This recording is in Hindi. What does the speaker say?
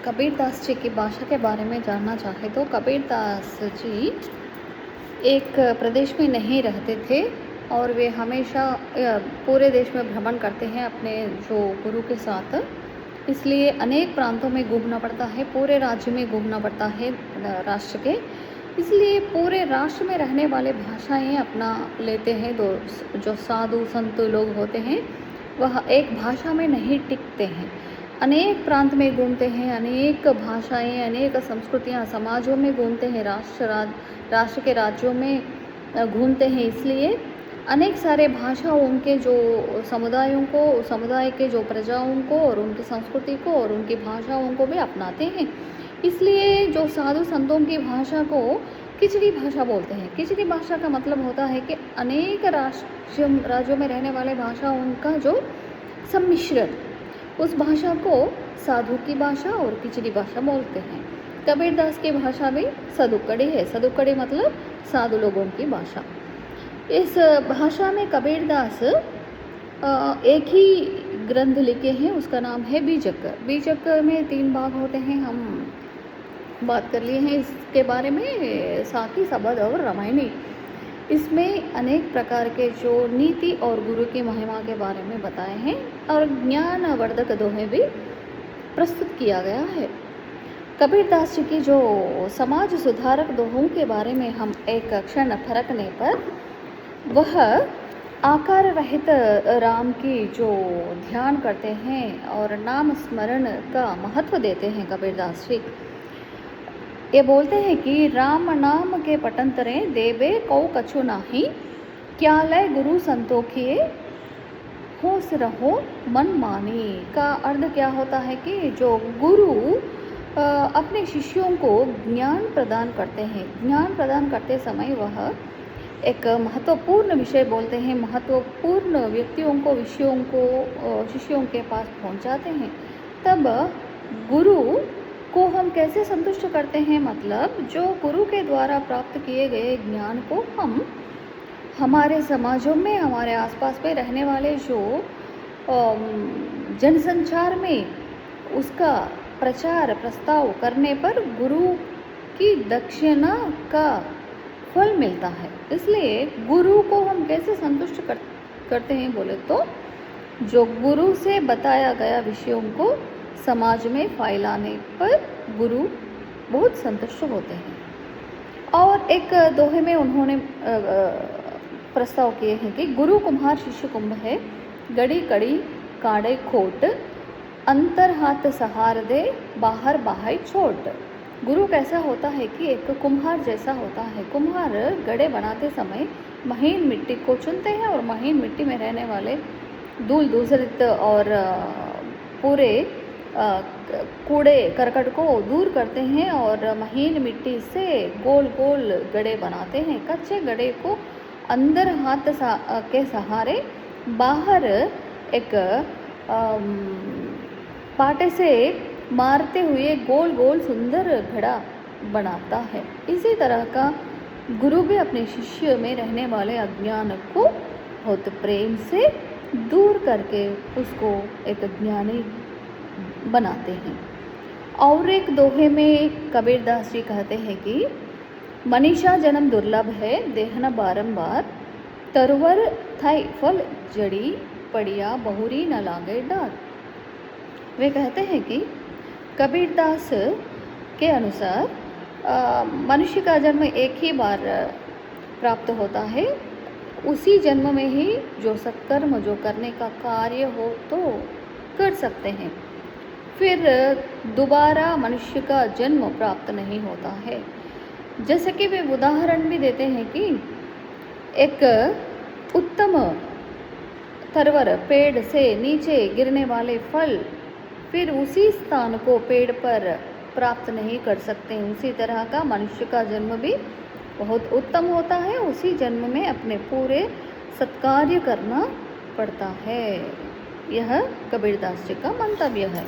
कबीरदास जी की भाषा के बारे में जानना चाहे तो कबीरदास जी एक प्रदेश में नहीं रहते थे और वे हमेशा पूरे देश में भ्रमण करते हैं अपने जो गुरु के साथ। इसलिए अनेक प्रांतों में घूमना पड़ता है, पूरे राज्य में घूमना पड़ता है राष्ट्र के। इसलिए पूरे राष्ट्र में रहने वाले भाषाएं अपना लेते हैं। जो साधु संत लोग होते हैं वह एक भाषा में नहीं टिकते हैं, अनेक प्रांत में घूमते हैं, अनेक भाषाएं, अनेक संस्कृतियां, समाजों में घूमते हैं, राष्ट्र के राज्यों में घूमते हैं। इसलिए अनेक सारे भाषाओं के जो समुदाय के जो प्रजाओं को और उनकी संस्कृति को और उनकी भाषाओं को भी अपनाते हैं। इसलिए जो साधु संतों की भाषा को खिचड़ी भाषा बोलते हैं। खिचड़ी भाषा का मतलब होता है कि अनेक राज्यों में रहने वाले भाषाओं का जो सम्मिश्रण, उस भाषा को साधु की भाषा और खिचड़ी भाषा बोलते हैं। कबीरदास की भाषा भी सदुक्कड़ी है। सदुक्कड़ी मतलब साधु लोगों की भाषा। इस भाषा में कबीरदास एक ही ग्रंथ लिखे हैं, उसका नाम है बीजक। बीजक में 3 भाग होते हैं, हम बात कर लिए हैं इसके बारे में, साकी, सबद और रामायणी। इसमें अनेक प्रकार के जो नीति और गुरु की महिमा के बारे में बताए हैं और ज्ञानवर्धक दोहे भी प्रस्तुत किया गया है। कबीरदास जी की जो समाज सुधारक दोहों के बारे में हम एक क्षण फरकने पर, वह आकार रहित राम की जो ध्यान करते हैं और नाम स्मरण का महत्व देते हैं कबीरदास जी। ये बोलते हैं कि राम नाम के पटंतरे देवे कौ कछु नाही, क्या लय गुरु संतों किए होश रहो मन मानी। का अर्थ क्या होता है कि जो गुरु अपने शिष्यों को ज्ञान प्रदान करते हैं, ज्ञान प्रदान करते समय वह एक महत्वपूर्ण विषय बोलते हैं, महत्वपूर्ण व्यक्तियों को, विषयों को शिष्यों के पास पहुंचाते हैं। तब गुरु को हम कैसे संतुष्ट करते हैं, मतलब जो गुरु के द्वारा प्राप्त किए गए ज्ञान को हम हमारे समाजों में, हमारे आसपास में रहने वाले जो जनसंचार में उसका प्रचार प्रस्ताव करने पर गुरु की दक्षिणा का फल मिलता है। इसलिए गुरु को हम कैसे संतुष्ट करते हैं बोले तो, जो गुरु से बताया गया विषयों को समाज में फैलाने पर गुरु बहुत संतुष्ट होते हैं। और एक दोहे में उन्होंने प्रस्ताव किए हैं कि गुरु कुम्हार शिष्य कुंभ है, गड़ी कड़ी काढ़े खोट, अंतर हाथ सहार दे बाहर बाहाई छोट। गुरु कैसा होता है कि एक कुम्हार जैसा होता है। कुम्हार गड़े बनाते समय महीन मिट्टी को चुनते हैं और महीन मिट्टी में रहने वाले धूल धूसरित और पूरे कूड़े करकट को दूर करते हैं और महीन मिट्टी से गोल गोल गड़े बनाते हैं। कच्चे गड़े को अंदर हाथ के सहारे, बाहर एक पाटे से मारते हुए गोल गोल सुंदर घड़ा बनाता है। इसी तरह का गुरु भी अपने शिष्य में रहने वाले अज्ञान को बहुत प्रेम से दूर करके उसको एक ज्ञानी बनाते हैं। और एक दोहे में कबीरदास जी कहते हैं कि मनीषा जन्म दुर्लभ है, देहना बारंबार, तरवर थाई फल जड़ी, पड़िया बहुरी न लागे डार। वे कहते हैं कि कबीरदास के अनुसार मनुष्य का जन्म एक ही बार प्राप्त होता है। उसी जन्म में ही जो सत्कर्म, जो करने का कार्य हो तो कर सकते हैं, फिर दोबारा मनुष्य का जन्म प्राप्त नहीं होता है। जैसे कि वे उदाहरण भी देते हैं कि एक उत्तम तरवर पेड़ से नीचे गिरने वाले फल फिर उसी स्थान को पेड़ पर प्राप्त नहीं कर सकते। उसी तरह का मनुष्य का जन्म भी बहुत उत्तम होता है, उसी जन्म में अपने पूरे सत्कार्य करना पड़ता है। यह कबीरदास जी का मंतव्य है।